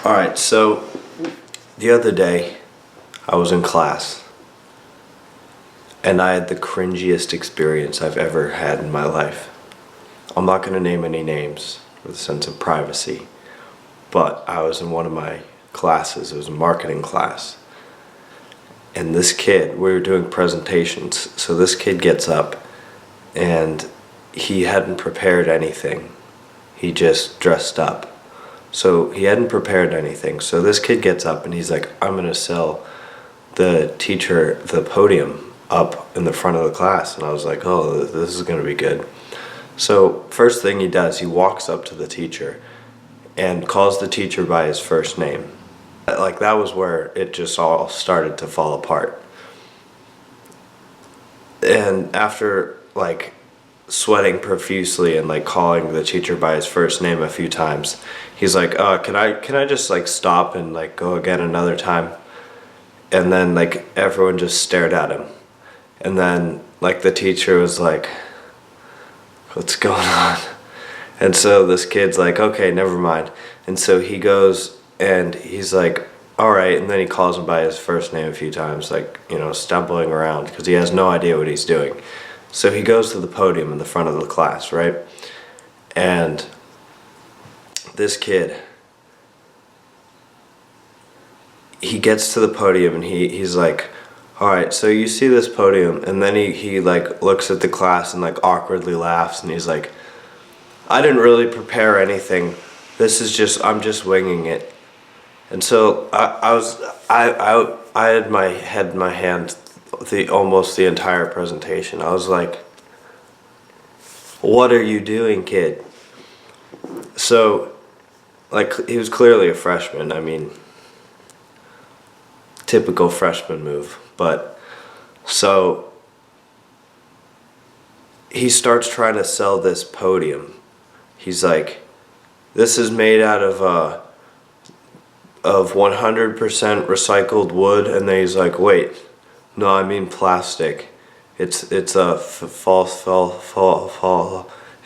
Alright, so the other day I was in class and I had the cringiest experience I've ever had in my life. I'm not going to name any names with a sense of privacy, but I was in one of my classes. It was a marketing class. And this kid, we were doing presentations, so this kid gets up and he hadn't prepared anything. He just dressed up. So he hadn't prepared anything. So this kid gets up and he's like, I'm going to sell the teacher the podium up in the front of the class. And I was like, oh, this is going to be good. So first thing he does, he walks up to the teacher and calls the teacher by his first name. Like, that was where it just all started to fall apart. And after like sweating profusely and like calling the teacher by his first name a few times, he's like, can I just like stop and like go again another time? And then like everyone just stared at him. And then like the teacher was like, what's going on? And so this kid's like, okay, never mind. And so he goes and he's like, all right. And then he calls him by his first name a few times, like, stumbling around because he has no idea what he's doing. So he goes to the podium in the front of the class, right? And this kid, he gets to the podium and he's like, all right, so you see this podium. And then he like looks at the class and like awkwardly laughs and he's like, I didn't really prepare anything. I'm just winging it. And so I had my head in my hand almost the entire presentation. I was like, what are you doing, kid? So, like, he was clearly a freshman. I mean, typical freshman move. But, so, he starts trying to sell this podium. He's like, this is made out of 100% recycled wood. And then he's like, wait, no, I mean plastic. It's a false,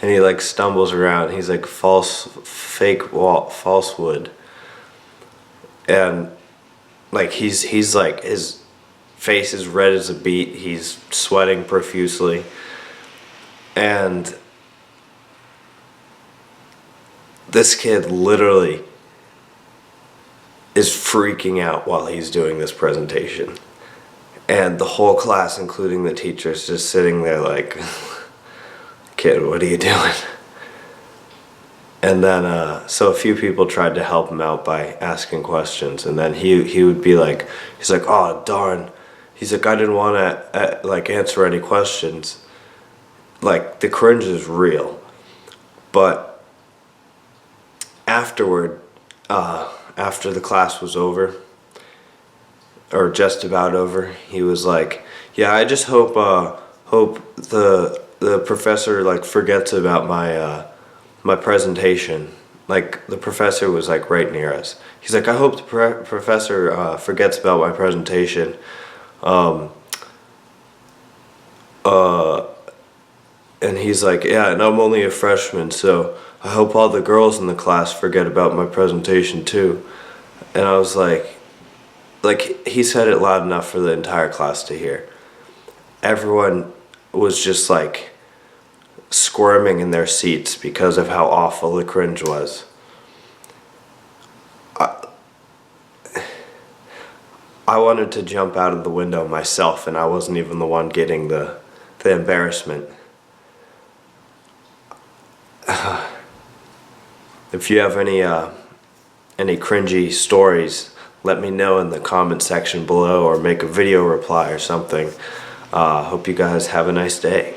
and he like stumbles around. He's like fake wood, and like he's like, his face is red as a beet. He's sweating profusely, and this kid literally is freaking out while he's doing this presentation. And the whole class, including the teachers, just sitting there like, kid, what are you doing? And then, so a few people tried to help him out by asking questions. And then he would be like, he's like, oh, darn. He's like, I didn't want to like answer any questions. Like, the cringe is real. But afterward, after the class was over, or just about over, he was like, yeah, I just hope the professor like forgets about my presentation. Like, the professor was like right near us. He's like, I hope the professor forgets about my presentation. And he's like, yeah, and I'm only a freshman, so I hope all the girls in the class forget about my presentation too. And I was like, he said it loud enough for the entire class to hear. Everyone was just like squirming in their seats because of how awful the cringe was. I wanted to jump out of the window myself, and I wasn't even the one getting the embarrassment. If you have any cringy stories, let me know in the comment section below, or make a video reply or something. Hope you guys have a nice day.